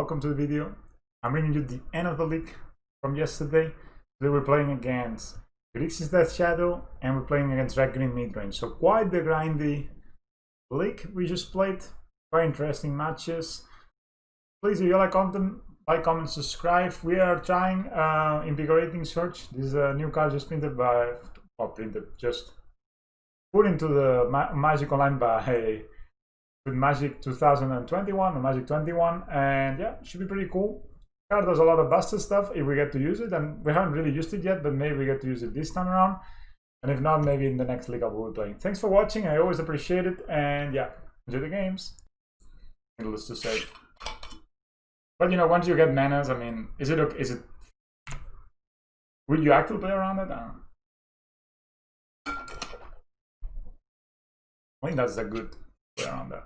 welcome to the video. I'm bringing you the end of the league from yesterday. Today we're playing against Grixis Death Shadow and we're playing against Red Green Midrange. So quite the grindy league we just played. Very interesting matches. Please, if you like content, like, comment, subscribe. We are trying Invigorating Search. This is a new card just just put into the Magic Online by with Magic 2021 or Magic 21, and yeah, it should be pretty cool. Card does a lot of busted stuff if we get to use it, and we haven't really used it yet, but maybe we get to use it this time around, and if not, maybe in the next league I will be playing. Thanks for watching, I always appreciate it, and yeah, enjoy the games. Needless to say. But you know, once you get manas, I mean, is it will you actually play around it? I think that's a good play around that.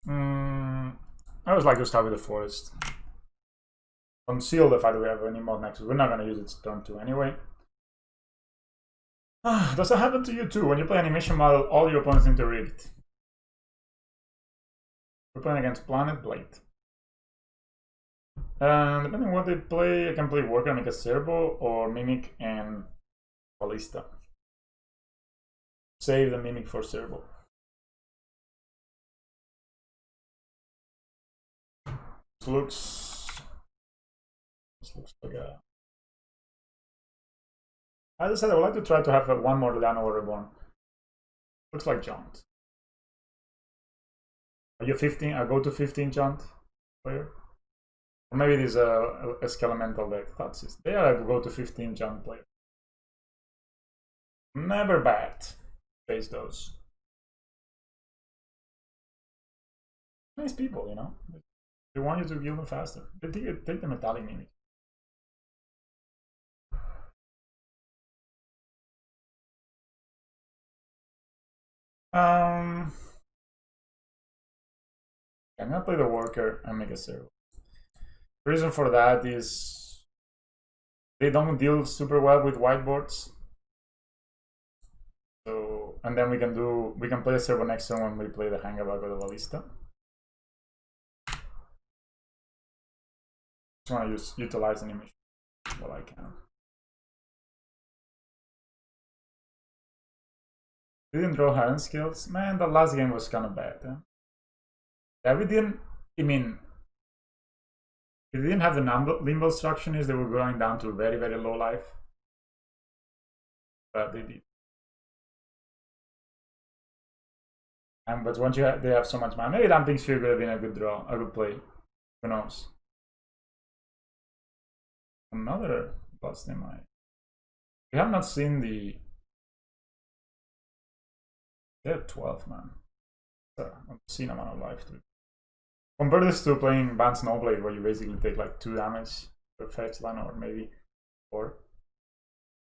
I always like to start with the forest. Conceal the fact that we have any mod next. We're not going to use it turn 2 anyway. Does that happen to you too? When you play animation model, all your opponents need to read it. We're playing against Planet Blade. Depending on what they play, I can play Worker, make a Servo, or Mimic and Ballista. Save the Mimic for Servo. This looks like a... As I said, I would like to try to have one more Lano or Reborn. Looks like Jaunt. Are you 15? I go to 15 Jaunt player? Or maybe it is a Skelemental deck. That's it. Yeah, I go to 15 Jaunt player. Never bad. Face those. Nice people, you know? They want you to kill them faster. They take the metallic mimic. I'm gonna play the Worker and make a Servo. The reason for that is they don't deal super well with whiteboards. So, and then we can play a Servo next turn when we play the Hangabag or the Ballista. Just want to utilize animation what I can. Didn't draw Heron skills. Man, the last game was kind of bad. Huh? Yeah, we didn't. I mean, if they didn't have the limbo instructions, they were going down to very, very low life. But they did. But once they have so much mana, maybe Damping Sphere could have been a good draw, a good play. Who knows? Another plus in my. We have not seen the. They're 12, man. Obscene amount of life too. Compare this to playing Banned Snowblade, where you basically take like 2 damage per fetch line, or maybe 4.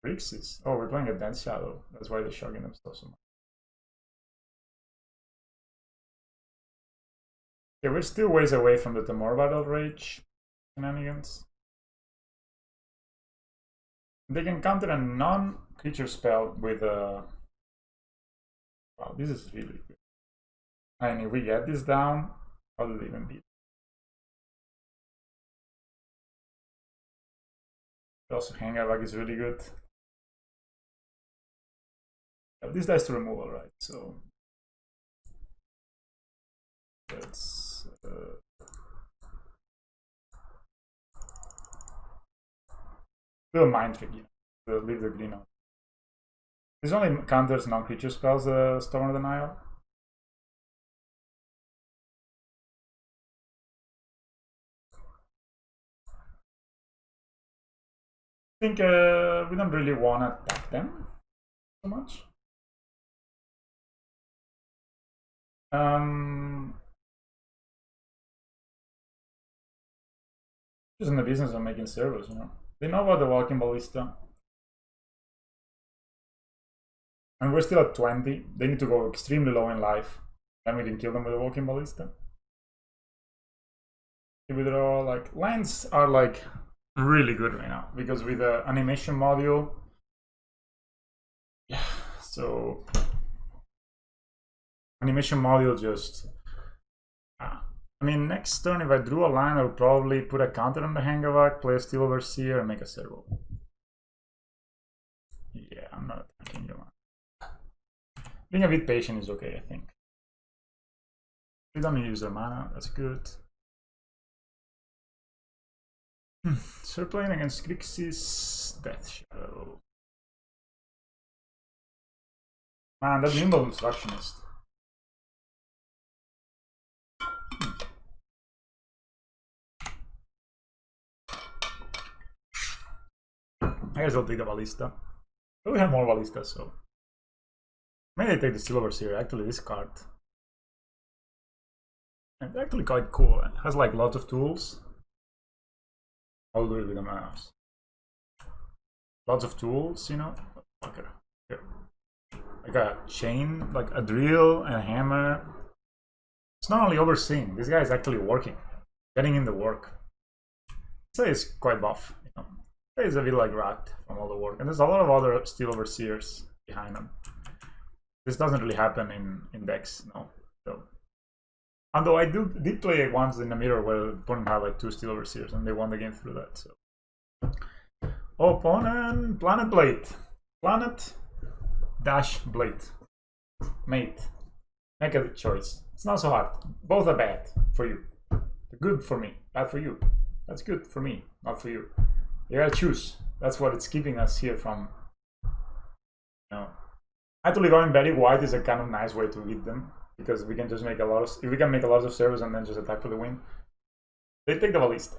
Grixis. Oh, we're playing a Death Shadow. That's why they're shocking themselves so much. Okay, we're still ways away from the Temor Battle Rage shenanigans. They can counter a non-creature spell with a... Wow, this is really good. And if we get this down, how will it even beat? Also, Hangabag is really good. Yeah, this dies to removal, right? So let's do a mind trick, you know, leave the green on. This only counters non-creature spells, Storm of the Nile. I think we don't really want to attack them so much. Just in the business of making servos, you know. They know about the Walking Ballista. And we're still at 20. They need to go extremely low in life. Then we can kill them with a Walking Ballista. If we draw, like, lands are like really good right now. Because with the animation module. Yeah, so animation module just I mean, next turn, if I drew a line, I would probably put a counter on the Hangavak, play a Steel Overseer, and make a servo. Yeah, I'm not attacking your line. Being a bit patient is okay, I think. We don't use their mana, that's good. So we're playing against Grixis Death Shadow. Man, that Nimble Obstructionist. I guess I'll take the Ballista. But we have more Ballistas, so. Maybe I take the Steel Overseer, actually, this card. It's actually quite cool. It has like lots of tools. I'll do it with a mouse. Lots of tools, you know. Okay, here. Like a chain, like a drill and a hammer. It's not only overseeing. This guy is actually working, getting in the work. So it's quite buff. You know, he's a bit like racked from all the work, and there's a lot of other Steel Overseers behind him. This doesn't really happen in decks, no. So, although I did play it once in the mirror where the opponent had like 2 Steel Overseers and they won the game through that. So, opponent, Planet Blade, Planet dash Blade, mate. Make a choice. It's not so hard. Both are bad for you. Good for me, bad for you. That's good for me, not for you. You gotta choose. That's what it's keeping us here from. You know, actually going very wide is a kind of nice way to beat them because we can just make a lot of. If we can make a lot of servers and then just attack for the win, they take the Ballista.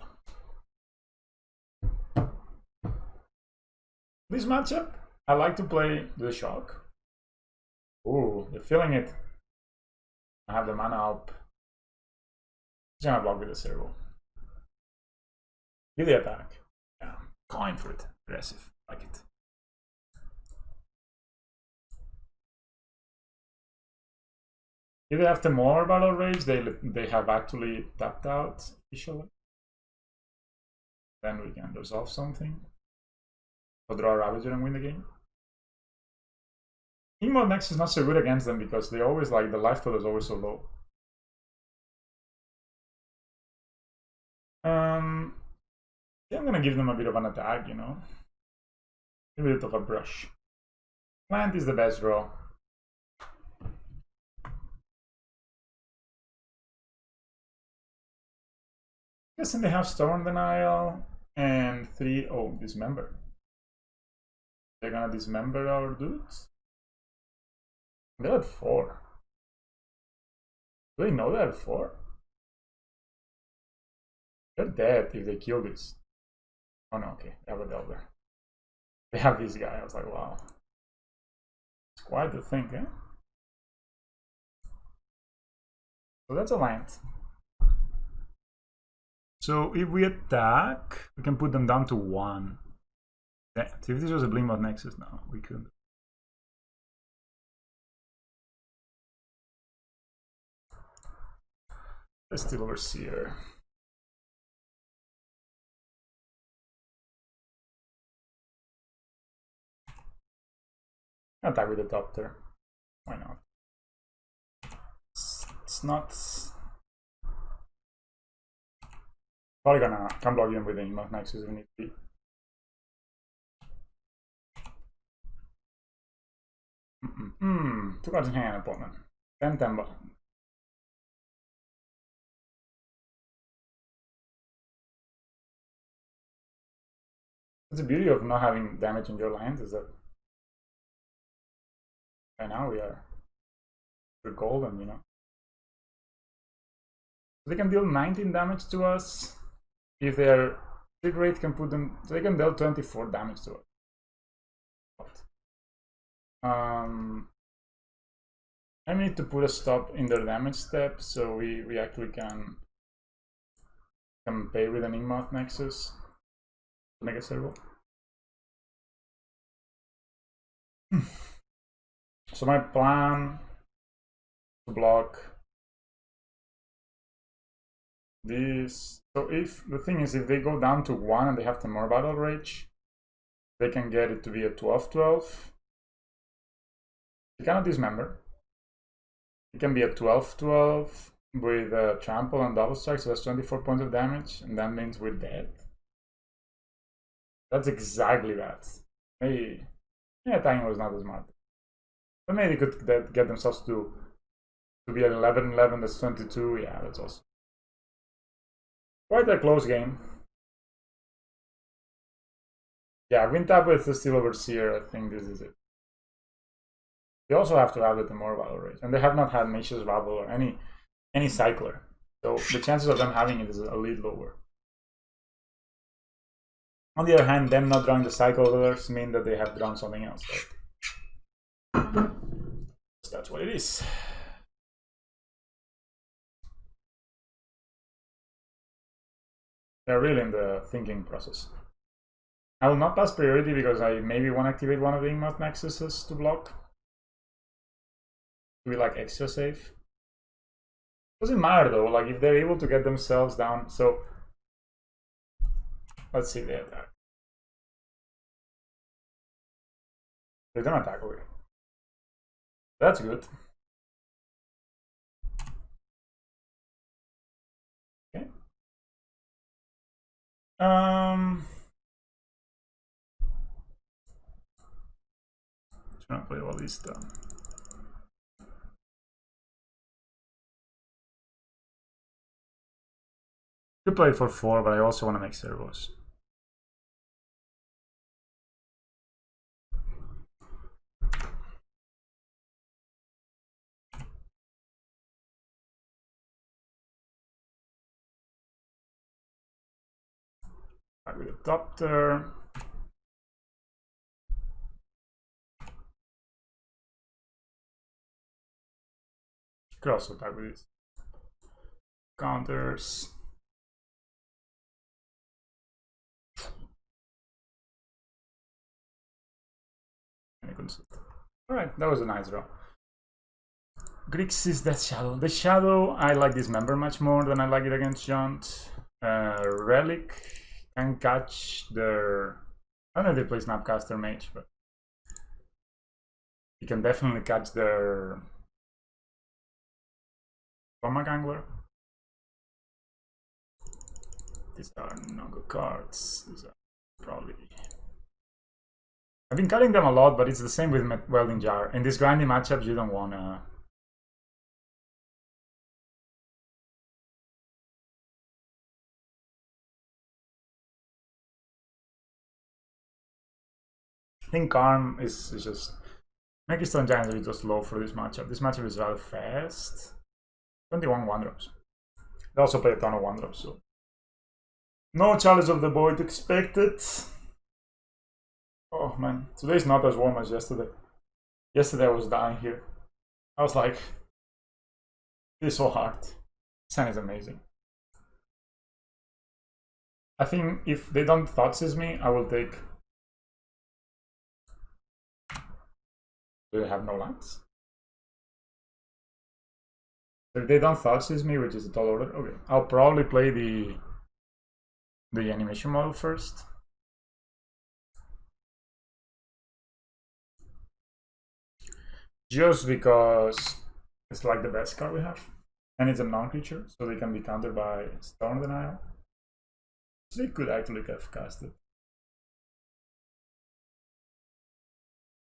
This matchup, I like to play the Shock. Ooh, they're feeling it. I have the mana up. Just gonna block with the servo. Do the attack. Yeah, coin for it. Aggressive. Like it. If they have the more Battle Rage, they have actually tapped out officially. Then we can resolve something. Or draw a Ravager and win the game. Ingmod Next is not so good against them because they always like the life total is always so low. Yeah, I'm gonna give them a bit of an attack, you know. A bit of a brush. Plant is the best draw. Guessing they have Storm Denial and 3. Oh, Dismember. They're gonna dismember our dudes? They're at 4. Do they know they're at 4? They're dead if they kill this. Oh no, okay, they have a Delver. They have this guy. I was like, wow. It's quite the thing, eh? So that's a land. So if we attack, we can put them down to 1. If this was a Blinkmouth Nexus, no, we couldn't. Let's Steel Overseer. Attack with the Doctor. Why not? It's not. Probably gonna come block even with the Blinkmouth Nexus if we need to be. Two cards in hand, opponent. 10 Temba. That's the beauty of not having damage in your lands, is that right now we're golden, you know. They can deal 19 damage to us. If their hit rate can put them, so they can deal 24 damage to us. I need to put a stop in their damage step, so we actually can pay with an Ingmouth Nexus to make a servo. So my plan to block this. So if the thing is, if they go down to 1 and they have the more Battle Rage, they can get it to be a 12-12. They cannot dismember. It can be a 12-12, with trample and double strike, so that's 24 points of damage, and that means we're dead. That's exactly that. Maybe, yeah, timing was not as smart. But maybe they could get themselves to be at 11-11, that's 22. Yeah, that's awesome. Quite a close game. Yeah, win tap with the Steel Overseer, I think this is it. They also have to have the more Valor Rage, and they have not had Nature's Rabble or any cycler. So the chances of them having it is a little lower. On the other hand, them not drawing the cyclers mean that they have drawn something else, right? So that's what it is. They're really in the thinking process. I will not pass priority because I maybe want to activate one of the Ingmoth Nexuses to block. To be like extra safe. Doesn't matter though, like if they're able to get themselves down. So let's see the attack. They don't attack away. That's good. Okay. Trying to play all these stuff. Could play for 4, but I also want to make servos. Back with a Doctor. Could also attack with these counters. Alright, that was a nice draw. Grixis Death Shadow. The Shadow, I like this member much more than I like it against Jaunt. Relic can catch their... I don't know if they play Snapcaster Mage, but you can definitely catch their Stomach Angler. These are no good cards. These are probably... I've been cutting them a lot, but it's the same with Welding Jar. In these grindy matchups, you don't want to... I think Karm is just... Megastone Giants are just low for this matchup. This matchup is rather fast. 21 1-drops. They also play a ton of 1-drops, so... No Chalice of the Void expected. Oh man, today's not as warm as yesterday. Yesterday I was dying here. I was like, this is so hard. Sun is amazing. I think if they don't Thoughtseize me, I will take... Do they have no lands? If they don't Thoughtseize me, which is a tall order, okay. I'll probably play the animation model first. Just because it's like the best card we have. And it's a non-creature, so they can be countered by Storm Denial. So they could actually have cast it.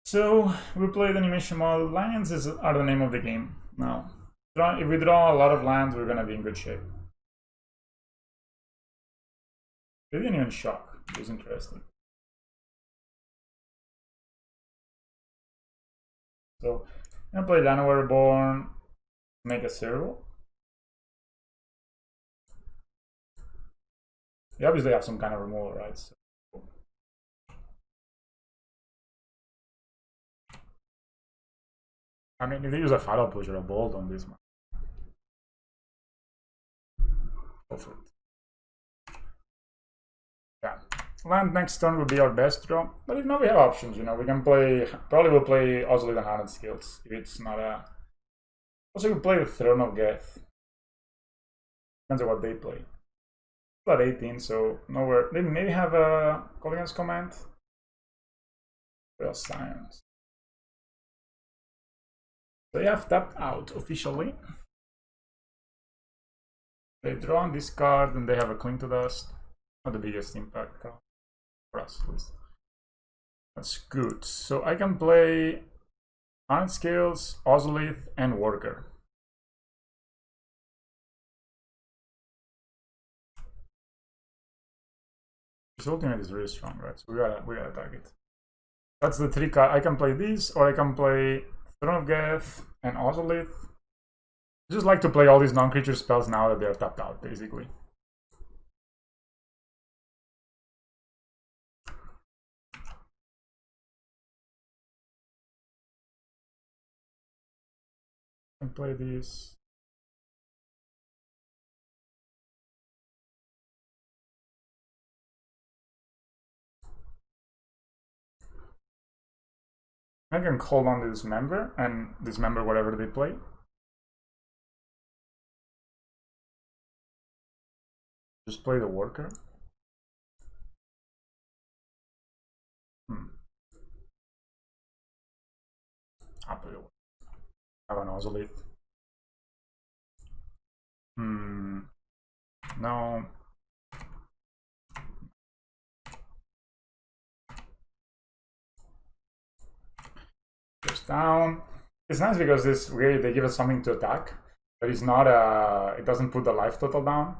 So we played animation model. Lands are the name of the game now. If we draw a lot of lands, we're gonna be in good shape. They didn't even shock, which is interesting. So I'm gonna play Llanowar Reborn, make a servo. You obviously have some kind of removal, right? So, I mean, if they use a Fatal Push or a Bolt on this one, go for it. Yeah, land next turn would be our best draw, but if not, we have options. You know, we can play. Probably we'll play Ozolith and Hardened Skills if it's not a. Also, we play the Throne of Geth. Depends on what they play. About 18, so nowhere. They maybe have a Colligan's Command. Real Science. They have tapped out officially. They draw on this card and they have a Cling to Dust. Not the biggest impact card for us, at least. That's good. So I can play Harned Scales, Ozolith, and Worker. This ultimate is really strong, right? So we gotta target. That's the three card. I can play these, or I can play Throne of Geth and Ozolith. I just like to play all these non-creature spells now that they're tapped out, basically. I can play these. I can hold on to this member and dismember whatever they play. Just play the Worker. I'll play the Worker. Have an Ozolith. No. Goes down. It's nice because this way they give us something to attack, but it's not it doesn't put the life total down.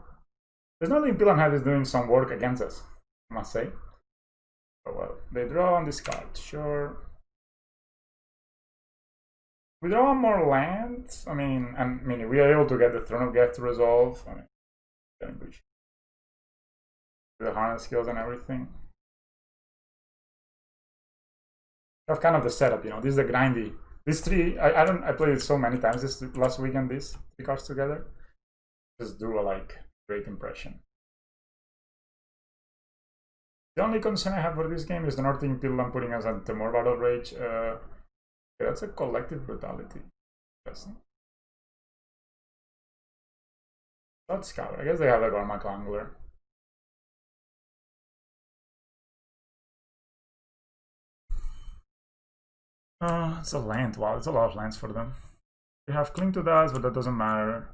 There's no Imperial Head is doing some work against us, I must say. Oh well, they draw on this card, sure. We draw more lands. I mean, we are able to get the Throne of Geth to resolve. I mean, the harness skills and everything. That's kind of the setup, you know. This is the grindy. These three, I played it so many times this last weekend. These three cards together just do a great impression. The only concern I have for this game is the Northern Imperial putting us on Temur Battle Rage. Yeah, that's a collective brutality. Interesting. Let's cover. I guess they have a Gormak Angler. It's a land. Wow, it's a lot of lands for them. We have Cling to Dust, but that doesn't matter.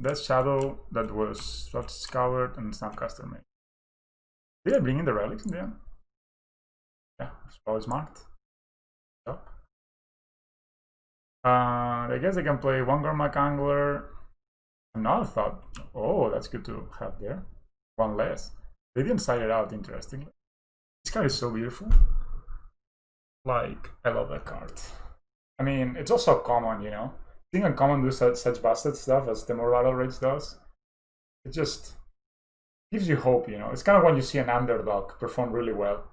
Death Shadow, that was Scoured, and Snapcaster Mage. Did I bring in the relics in the end? Yeah, it's probably smart. Yep. I guess I can play one Gormak Angler. Another thought. Oh, that's good to have there. One less. They didn't side it out, interestingly. This card is so beautiful. I love that card. I mean, it's also common, you know. Seeing uncommon do such busted stuff as Temur Battle Rage does, it just gives you hope, you know. It's kind of when you see an underdog perform really well.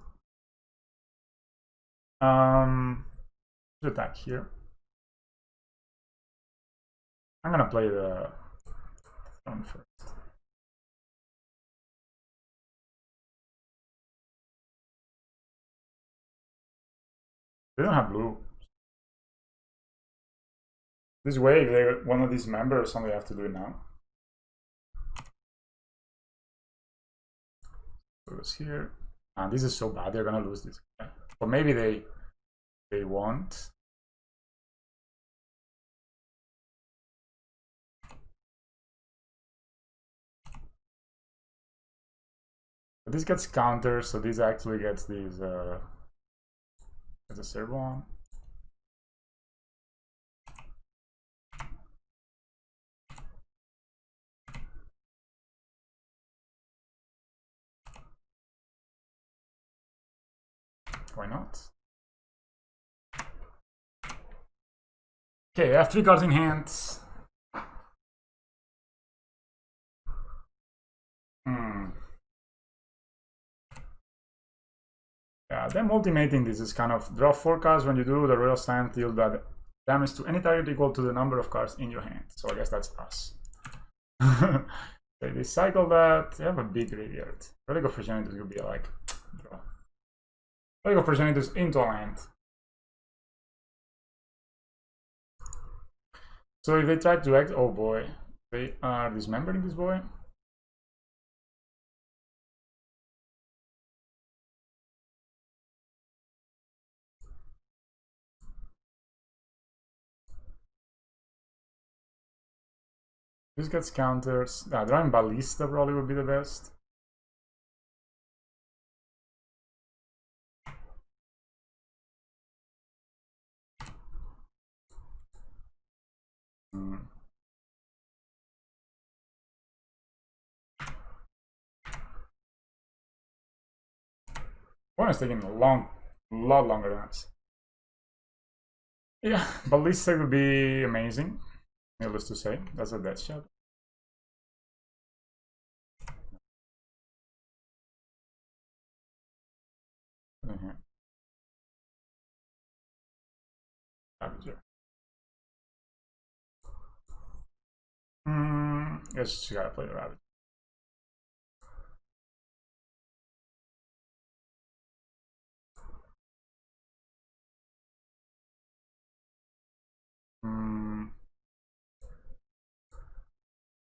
Attack here. I'm gonna play the Throne first. They don't have blue. This way, if they're one of these members, somebody have to do it now. Goes here. And this is so bad, they're gonna lose this guy. Or maybe they won't. But this gets countered, so this actually gets these as a servo on. Why not? Okay, I have 3 cards in hand. Yeah, them ultimating this is kind of draw 4 cards. When you do the Royal Stand, deal that damage to any target equal to the number of cards in your hand. So I guess that's us. They recycle that. They have a big graveyard. Relic of Progenitus will be draw. Relic of Progenitus into a land. So if they try to act, oh boy, they are dismembering this boy. This gets counters. Drawing Ballista probably would be the best. One is taking a lot longer than us. Yeah, Ballista would be amazing. Needless to say, that's a Death Shadow. Ravager. Guess you gotta play the Ravager.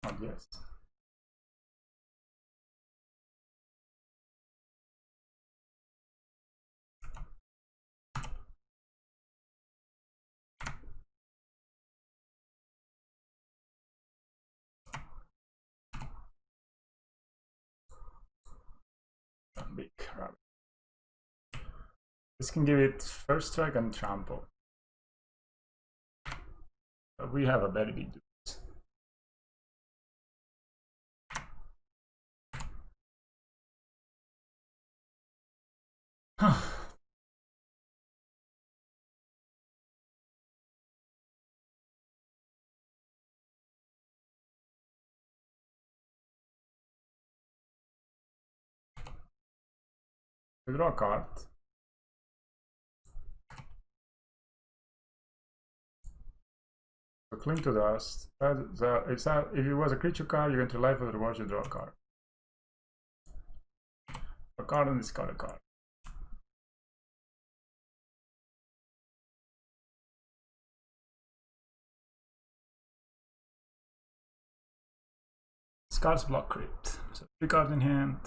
Oh, yes. Big Ravager. This can give it first strike and trample. But we have a very big dude. We draw a card. So cling to dust. If it was a creature card, you enter life with rewards, you draw a card. A card and discard a card. Discards block crypt. So 3 cards in hand.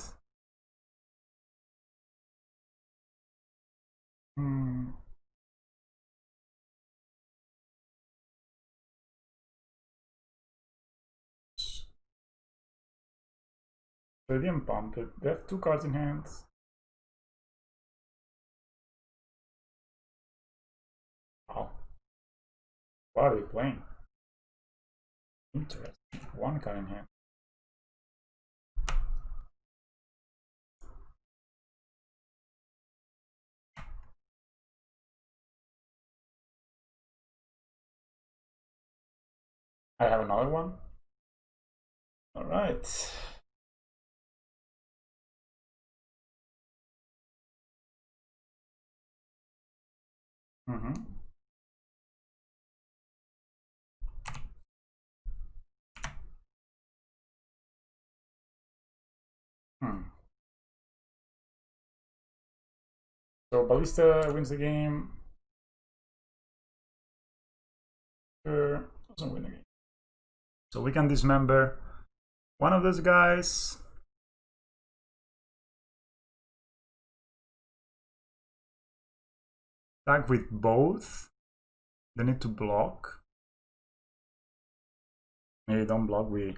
Stadium Pump. They have 2 cards in hand. Wow. What are they playing? Interesting. 1 card in hand. I have another one. All right. So Ballista wins the game. Doesn't win the game. So we can dismember one of those guys. Attack with both. They need to block. Maybe don't block. We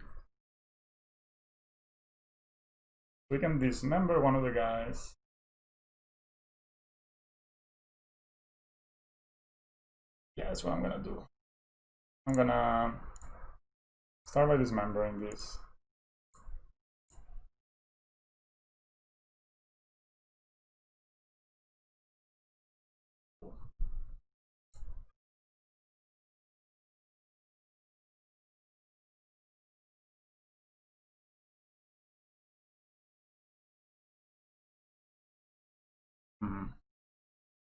can dismember one of the guys. Yeah, that's what I'm gonna do. I'm gonna start by dismembering this.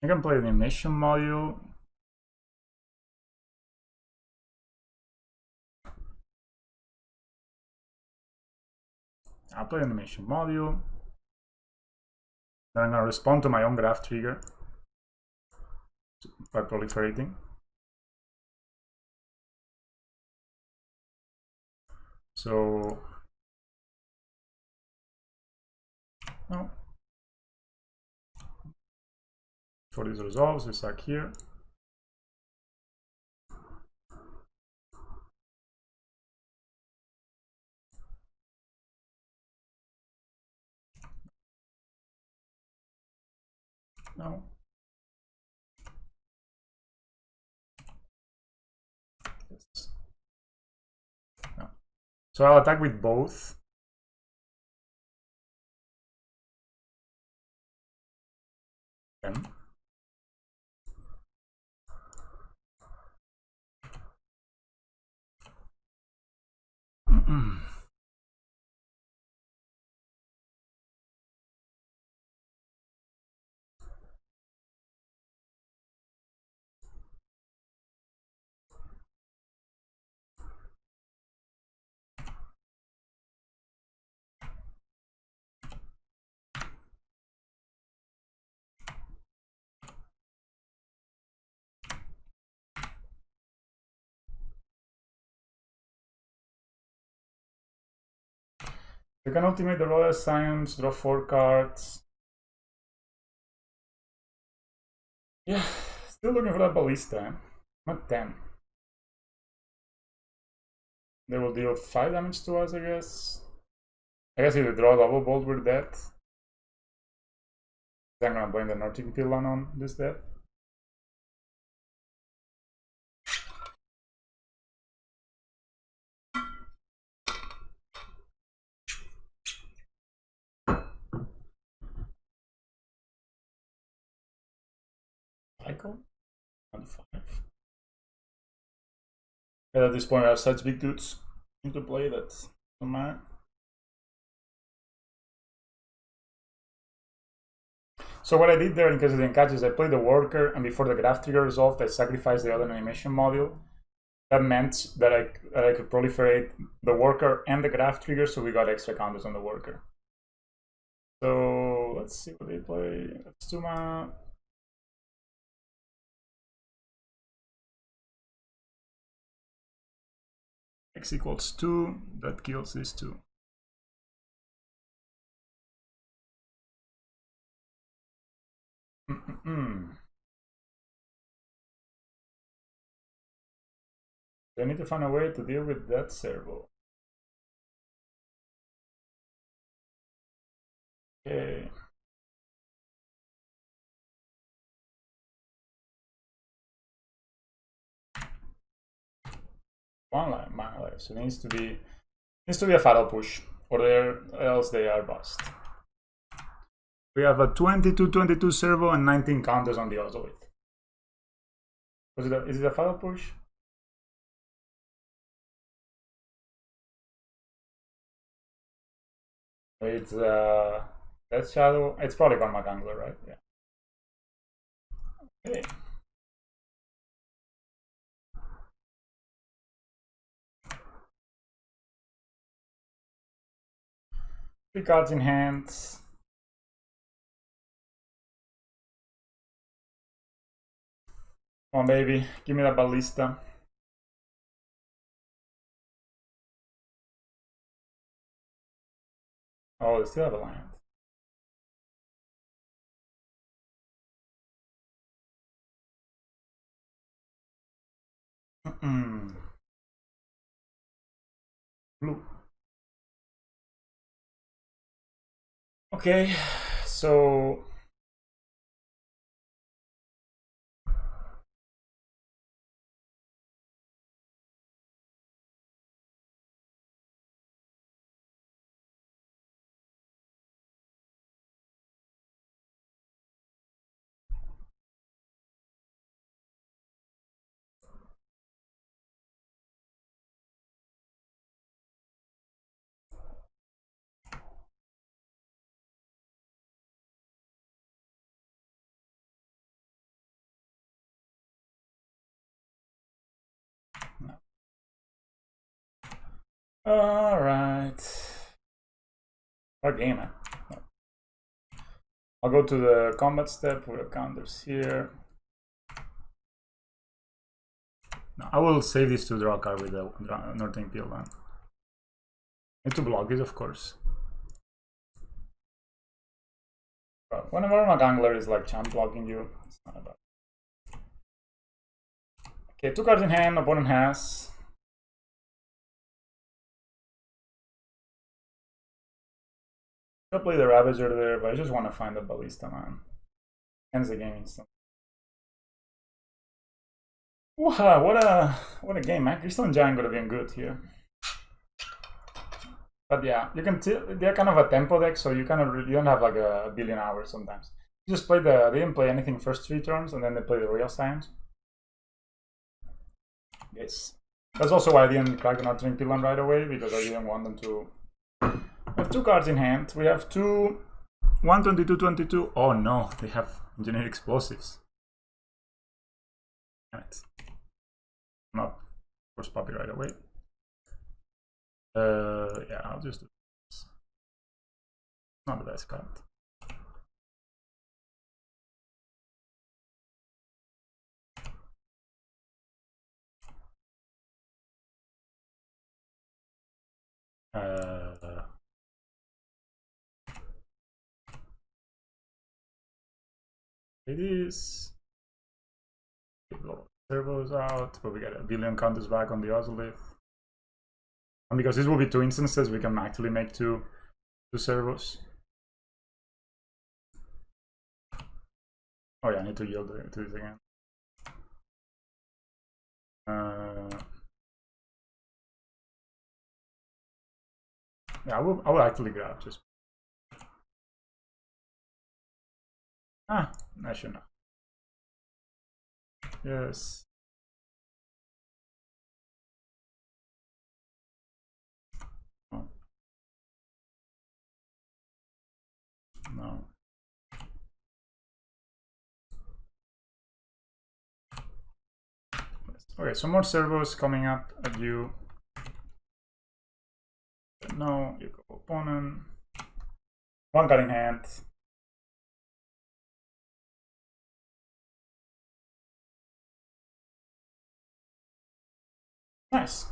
I can play the animation module. I'll play animation module. Then I'm gonna respond to my own graph trigger by proliferating. So no. For these resolves, we sack here. No. Yes. No. So I'll attack with both. Then. You can ultimate the Royal Science, draw 4 cards. Yeah, still looking for that Ballista. Eh? Not 10. They will deal 5 damage to us, I guess. I guess if they draw double bolt, we're dead. I'm gonna blame the Nordic Pylon on this death. Cycle? 5. And at this point, we have such big dudes into play that don't matter. So what I did there, in case I didn't catch, is I played the worker, and before the graph trigger resolved, I sacrificed the other animation module. That meant that I could proliferate the worker and the graph trigger, so we got extra counters on the worker. So let's see what they play. That's 2 mana. X equals 2. That kills these 2. I need to find a way to deal with that servo. Okay. One life, my life. So it needs to be a fatal push, or else they are bust. We have a 22-22 servo and 19 counters on the Ozolith. Is it a fatal push? It's Death Shadow. It's probably Gormak Angler, right? Yeah. Okay. 3 cards in hand. Come on, baby. Give me that Ballista. Oh, they still have a land. Blue. Okay, so no. All right. What game, man? No. I'll go to the combat step with the counters here. No, I will save this to draw a card with the Northern Pylon. Need to block it, of course. But whenever my Gangler is like champ blocking you, it's not about. Okay, 2 cards in hand, opponent has. I'll play the Ravager there, but I just want to find the Ballista, man. ends the game instantly. Wow, what a game, man. Crystal and Giant would have been good here. But yeah, you can tell they're kind of a tempo deck, so you kind of you don't have like a billion hours sometimes. You just play they didn't play anything first 3 turns, and then they play the Royal Scions. Yes. That's also why I didn't crack the Nurturing Pylon right away, because I didn't want them to have 2 cards in hand. We have 122-22. Oh no, they have Engineered Explosives. Damn it. Not Force Puppy right away. Yeah, I'll just do this. Not the best card. It is. Servos out, but we get a billion counters back on the Ozolith. And because this will be 2 instances, we can actually make two servos. Oh yeah, I need to yield to this again. Yeah, I will actually grab just. I should know. Yes. Oh. No. Okay, some more servos coming up at you. No, you go opponent. 1 card in hand. Nice.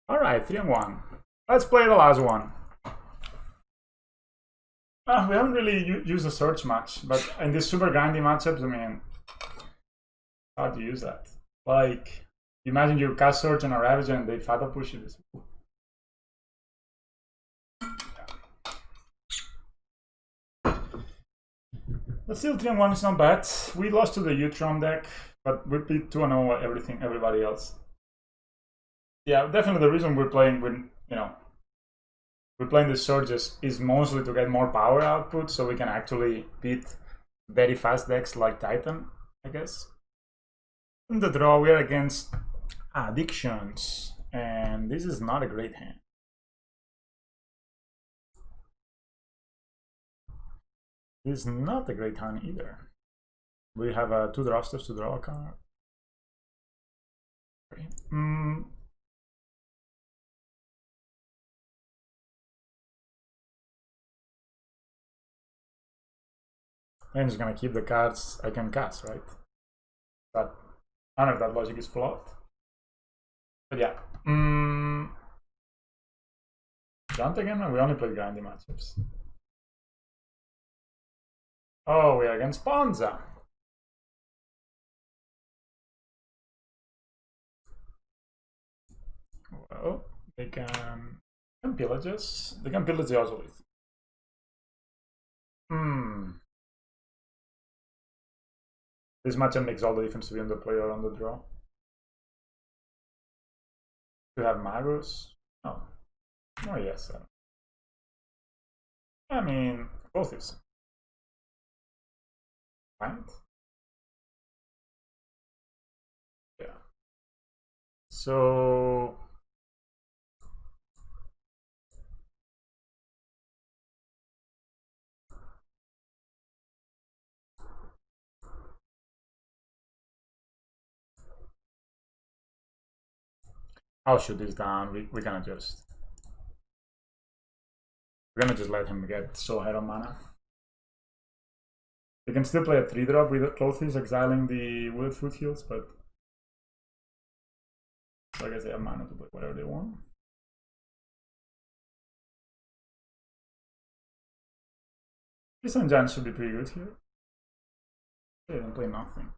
All right, 3-1. Let's play the last one. We haven't really used the search much, but in these super grindy matchups, I mean, how to use that? Like, imagine you cast search on a Ravager and they fatal push you this. But still, 3-1 is not bad. We lost to the Utron deck, but we beat 2-0 everybody else. Yeah, definitely the reason we're playing with, we're playing the Surges is mostly to get more power output, so we can actually beat very fast decks like Titan, I guess. In the draw, we are against Addictions, and this is not a great hand. This is not a great hand either. We have 2 draw steps to draw a card. Okay. I'm just gonna keep the cards I can cast, right? But I don't know if that logic is flawed. But yeah. Jump again? We only played grindy matchups. Oh, we are against Ponza. Well, they can pillage us. They can pillage the Ozolith. This matchup makes all the difference to be on the play or on the draw. You have Magus? Oh. Oh, yes. I mean, both is. Right? Yeah. So. I'll shoot this down. We can adjust. We're gonna just let him get so ahead on mana. They can still play a 3-drop with Clothes exiling the Wooded Foothills, but so I guess they have mana to play whatever they want. This and Giant should be pretty good here. They didn't play nothing.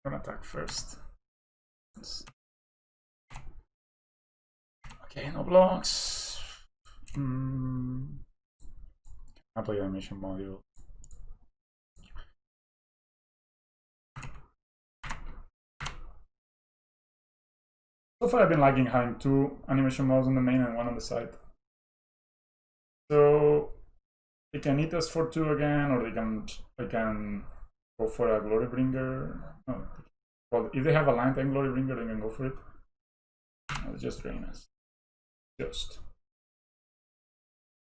I'm gonna attack first. Okay, no blocks. I play animation module. So far I've been liking having 2 animation modes on the main and 1 on the side. So they can eat us for 2 again, or they can go for a Glory Bringer. No. Well, if they have a Lion Tank Glory Bringer, they can go for it. Let's just drain us. Just.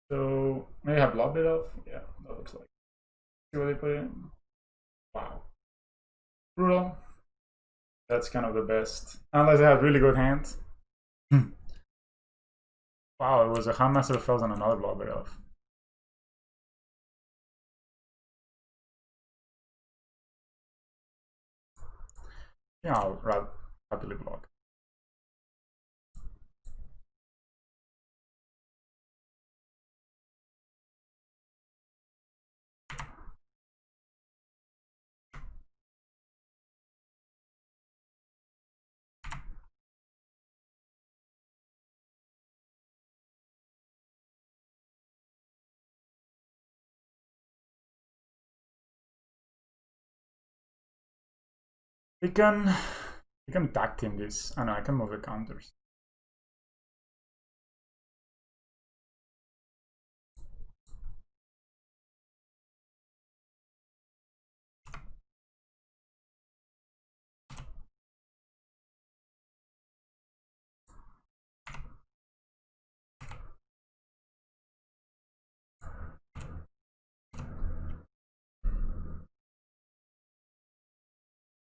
So maybe have Blood Bit off. Yeah, that looks like. See what they play. Wow. Brutal. That's kind of the best. Unless they have really good hands. Wow, it was a Handmaster Fells and another Blood Bit off. Yeah, I'll happily block. We can tag team this. I know I can move the counters.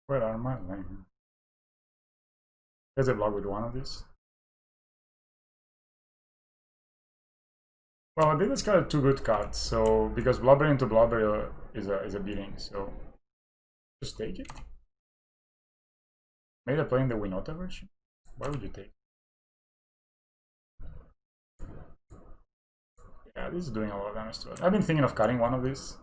Where are my lane? There's a block with one of these. Well, they discarded 2 good cards, so because Blubber into Blubber is a beating, so just take it. Maybe they're playing the Winota version. Why would you take? Yeah, this is doing a lot of damage to us. I've been thinking of cutting one of these.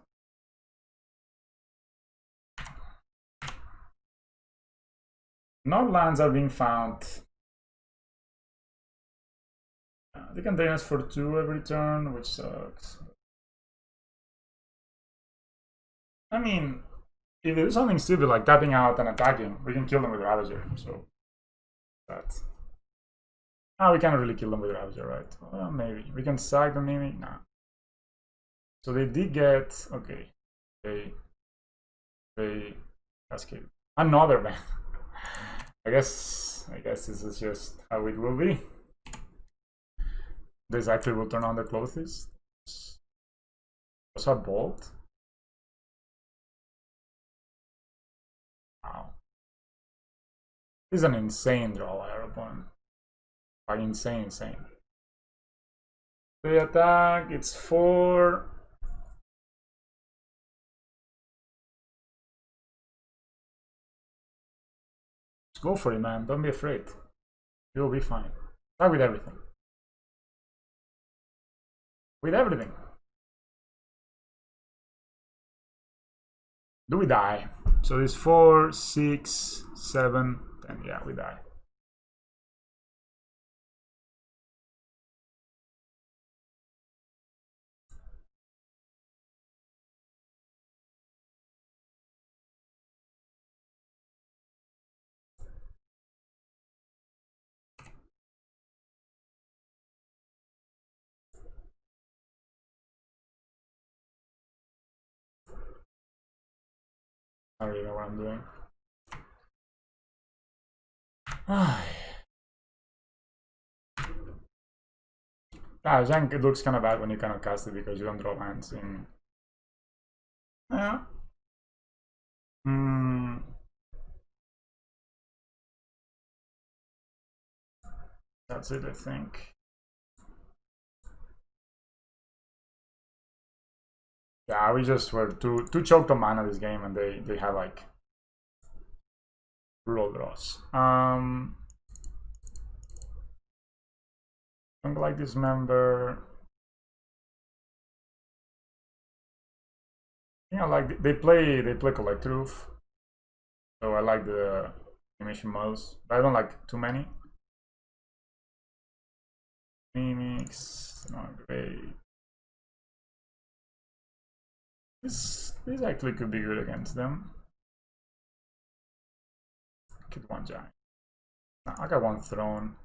No lands are being found. They can drain us for 2 every turn, which sucks. I mean, if they do something stupid like tapping out and attacking, we can kill them with Ravager, so that. We can't really kill them with Ravager, right? Well, maybe. We can sack them, maybe? Nah. So they did get... Okay. They cascade. Another ban. I guess this is just how it will be. This actually will turn on the clothes. Also a bolt. Wow. This is an insane draw, our opponent. Like insane. They attack, it's 4. Just go for it, man. Don't be afraid. You'll be fine. Attack with everything. With everything. Do we die? So it's 4, 6, 7, 10. Yeah, we die. I don't really know what I'm doing. Jank, it looks kind of bad when you cannot cast it because you don't draw lands in. Yeah. That's it, I think. Yeah, we just were too choked on mana this game, and they have like brutal draws. Don't like this member. Yeah, like they play Collector Roof. So I like the animation models, but I don't like too many. Mimics, not great. This actually could be good against them. Keep one giant. Nah, I got one throne.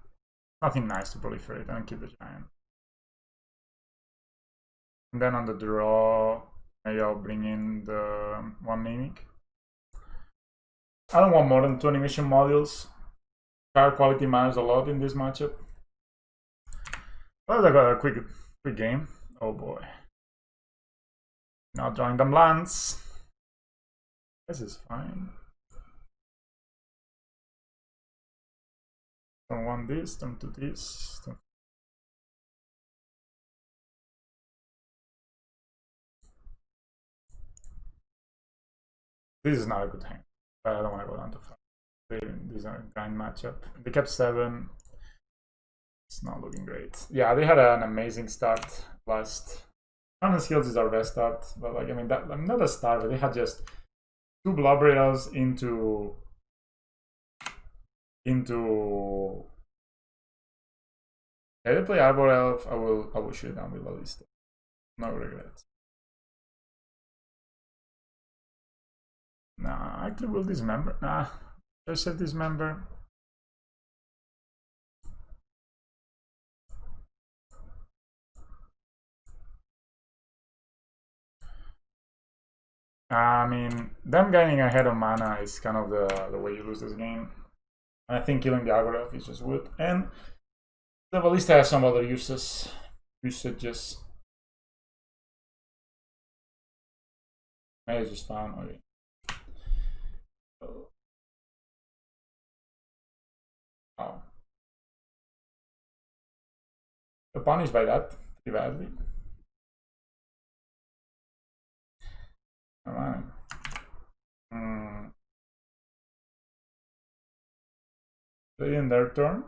Nothing nice to proliferate. I don't keep the giant. And then on the draw, maybe I'll bring in the one mimic. I don't want more than 2 animation modules. Card quality matters a lot in this matchup. That was like a quick game. Oh boy. Now drawing them lands. This is fine. Don't want this, don't do this. Don't... This is not a good hand. I don't want to go down to 5. These are a grind matchup. They kept 7. It's not looking great. Yeah, they had an amazing start last. Common Skills is our best start, but like I mean that not a start, but they had just 2 blob rails into yeah, they play Arbor Elf. I will shoot it down with Lalista. No regrets. Nah, I actually will dismember. Nah, just save dismember. I mean, them getting ahead of mana is kind of the way you lose this game. And I think killing the Arbor Elf is just wood. And the Ballista has some other usages. I just found. Okay. Oh. Punished by that pretty badly. Alright. Play in their turn.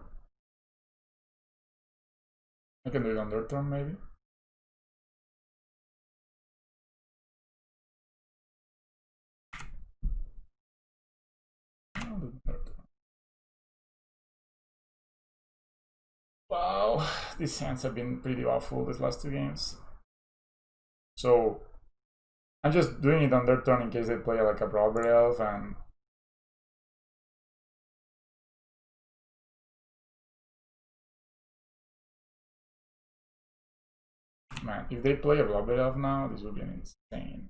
I can do it on their turn, maybe. Wow, these hands have been pretty awful these last 2 games. So I'm just doing it on their turn in case they play like a Robber Elf and man, if they play a Robber Elf now, this would be insane.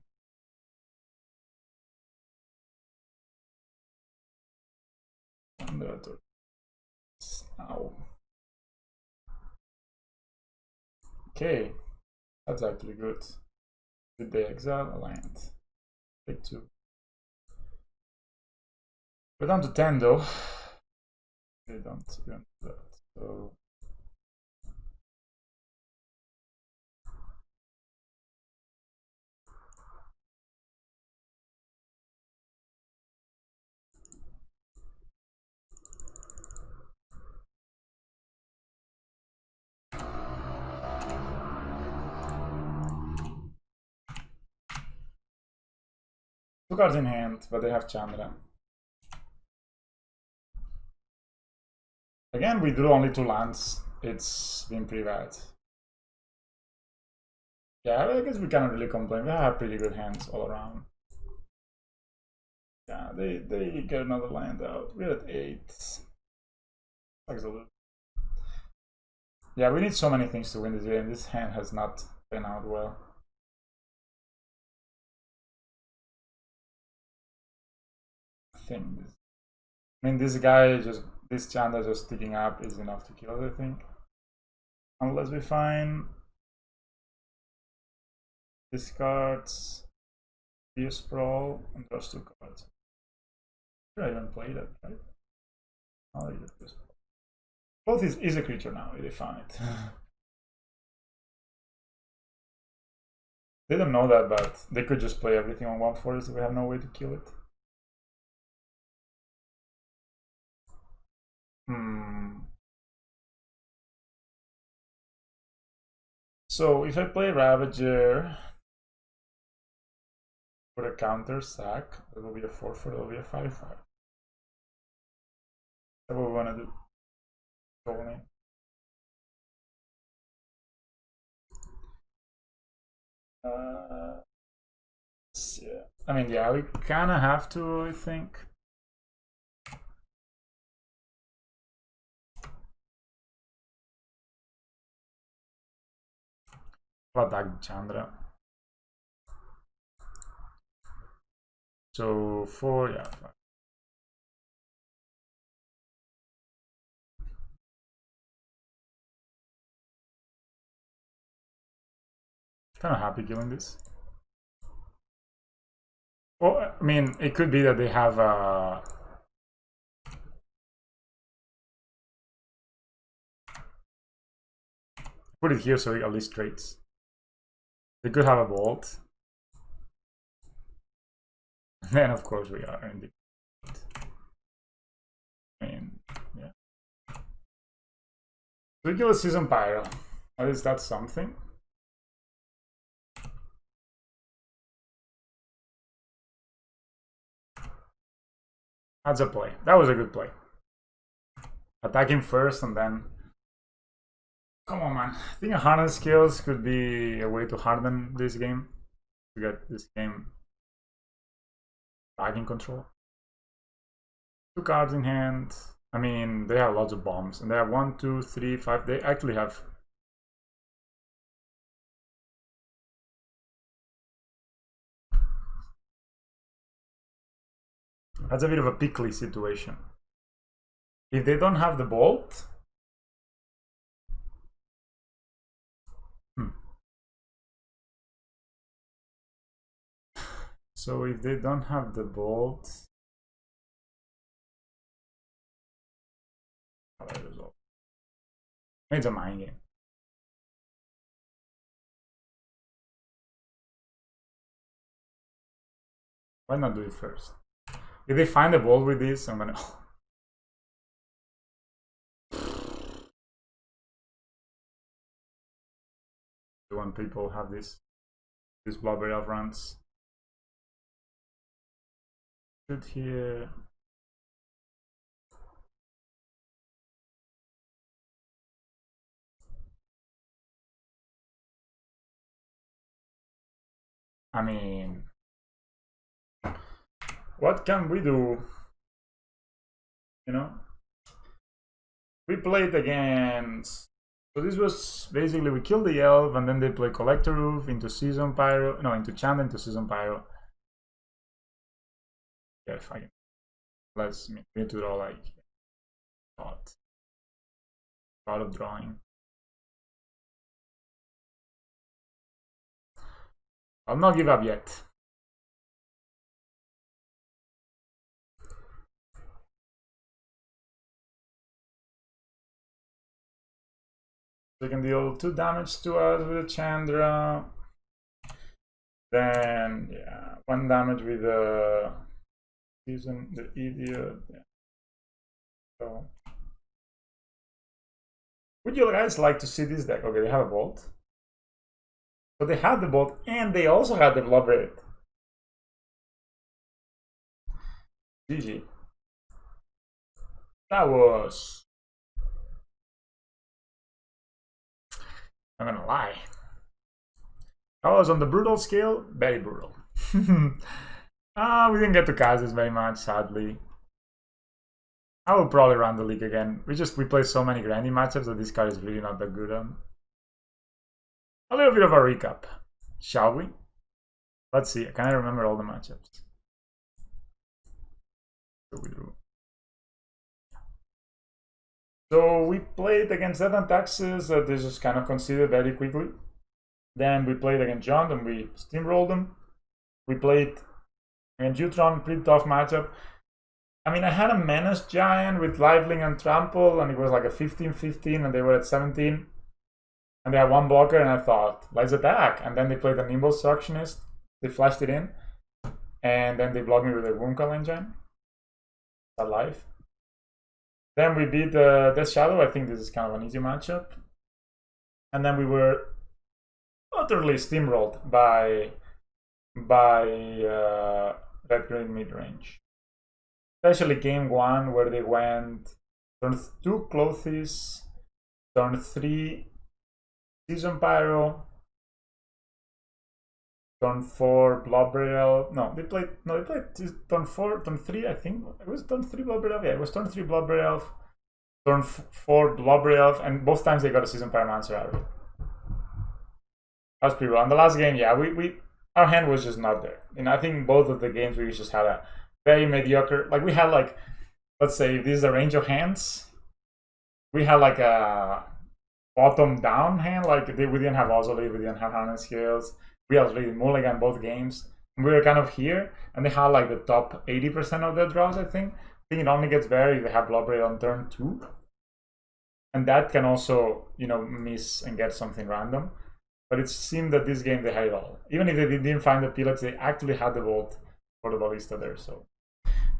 Ow. Okay, that's actually good. Did they exile a land? Take 2. We're down to 10 though. They don't do that. So two cards in hand, but they have Chandra. Again, we drew only 2 lands. It's been pretty bad. Yeah, I guess we cannot really complain. We have pretty good hands all around. Yeah, they get another land out. We're at 8. Absolutely. Yeah, we need so many things to win this game. This hand has not been out well. I mean, this guy this Chandra just sticking up is enough to kill it, I think. Unless we find discards, Deer Sprawl, and draws 2 cards. I don't play that, right? I'll leave it. Both is a creature now, they found it. They don't know that, but they could just play everything on 1 forest if we have no way to kill it. So if I play Ravager, Put a counter sack. That will be a 4/4. That will be a 5/5. That's what we want to do. Totally. Yeah. I mean, yeah, we kind of have to, I think. Attack Chandra. So 4, yeah. 5. Kind of happy killing this. Well, I mean, it could be that they have put it here so it at least trades. They could have a vault. And then of course we are in the yeah. So we kill a Season Pyro. At least that's something. That's a play. That was a good play. Attack him first and then... Come on, man. I think a harden skills could be a way to harden this game. To get this game back in control. 2 cards in hand. I mean, they have lots of bombs. And they have 1, 2, 3, 5. They actually have... That's a bit of a pickly situation. If they don't have the bolt... So if they don't have the bolt... It's a mind game. Why not do it first? If they find a bolt with this, I'm gonna... When people have this blobbery of runs. Good here. I mean, what can we do? You know, we played against. So this was basically we killed the elf and then they play Collector Roof into Season Pyro. No, into Chant into Season Pyro. Yeah, if I can. Let's we need to draw like a lot of drawing. I'll not give up yet. They can deal 2 damage to us with a Chandra. Then, yeah, 1 damage with the Season, the Idiot. Yeah. So, would you guys like to see this deck? Okay, they have a Bolt. So they had the Bolt and they also had the Blobberate. GG. That was... I'm gonna lie. I was on the brutal scale, very brutal. We didn't get to cast this very much, sadly. I will probably run the league again. We play so many grindy matchups that this card is really not that good on. A little bit of a recap, shall we? Let's see, I can't remember all the matchups. So we played against Death and Taxes, they just kind of conceded very quickly. Then we played against John and we steamrolled them. We played against Utron, pretty tough matchup. I mean, I had a Menace Giant with Liveling and Trample, and it was like a 15-15, and they were at 17. And they had 1 blocker, and I thought, let's attack. And then they played a Nimble Suctionist. They flashed it in. And then they blocked me with a Wonkal Engine. Alive. Then we beat the Death Shadow. I think this is kind of an easy matchup. And then we were utterly steamrolled by by red-green midrange. Especially game 1 where they went turn 2 Clothes, turn 3 Season Pyro, turn 4 Bloodbrail. No, they played turn 4, turn 3, I think. It was turn 3 Bloodbrail. Yeah, it was turn 3 Bloodbrail, turn 4 Bloodbrail, and both times they got a Season Pyromancer out of it. That was pretty well. And the last game, yeah, our hand was just not there. And I think both of the games we just had a very mediocre, like we had like, let's say if this is a range of hands, we had like a bottom down hand, like we didn't have Ozolith, we didn't have Harness Scales, we had really mulligan both games. And we were kind of here, and they had like the top 80% of their draws, I think. I think it only gets better if they have Bloodbraid on turn 2. And that can also, you know, miss and get something random. But it seemed that this game they had it all. Even if they didn't find the Pilots, they actually had the Volt for the Ballista there, so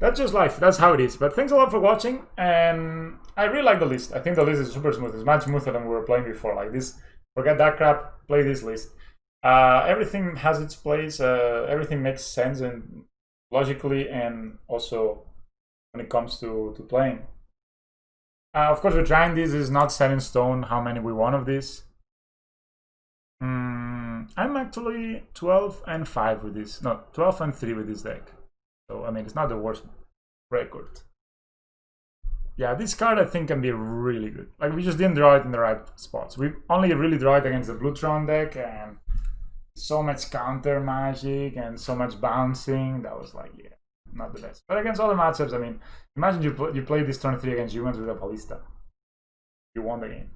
that's just life. That's how it is. But thanks a lot for watching, and I really like the list. I think the list is super smooth. It's much smoother than we were playing before. Like this, forget that crap. Play this list. Everything has its place. Everything makes sense and logically, and also when it comes to playing. Of course, we're trying this. Is not set in stone how many we want of this. I'm actually 12 and 5 with this. No, 12 and 3 with this deck. So, I mean, it's not the worst record. Yeah, this card I think can be really good. Like, we just didn't draw it in the right spots. We only really draw it against the Blue-Tron deck, and so much counter magic and so much bouncing. That was like, yeah, not the best. But against other matchups, I mean, imagine you play this turn 3 against humans with a Ballista. You won the game.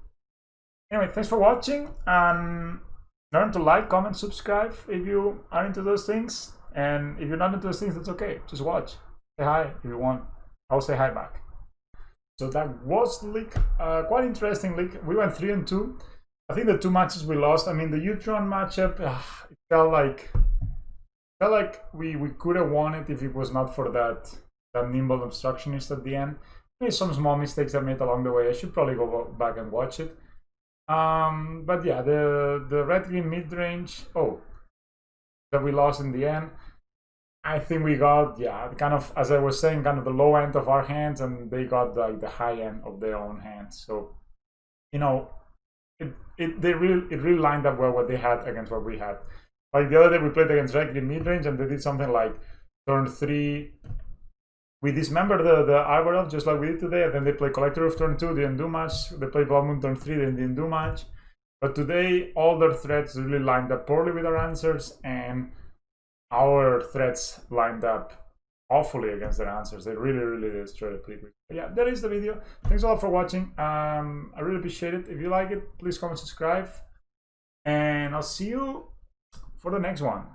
Anyway, thanks for watching, and learn to like, comment, subscribe if you are into those things. And if you're not into those things, that's okay. Just watch. Say hi if you want. I'll say hi back. So that was the league. Quite interesting league. We went 3 and 2. I think the 2 matches we lost. I mean, the Utron matchup, it felt like we could have won it if it was not for that nimble obstructionist at the end. Maybe some small mistakes I made along the way. I should probably go back and watch it. But yeah, the red-green mid-range. That we lost in the end. I think we got, yeah, kind of, as I was saying, kind of the low end of our hands, and they got the high end of their own hands. So, you know, it really lined up well what they had against what we had. Like the other day we played against red-green mid-range, and they did something like turn 3. We dismembered the Arbor Elf just like we did today, and then they play Collector of turn 2, didn't do much. They play Blood Moon turn 3, they didn't do much. But today, all their threats really lined up poorly with our answers, and our threats lined up awfully against their answers. They really destroyed it pretty quick. But yeah, that is the video. Thanks a lot for watching. I really appreciate it. If you like it, please comment, subscribe, and I'll see you for the next one.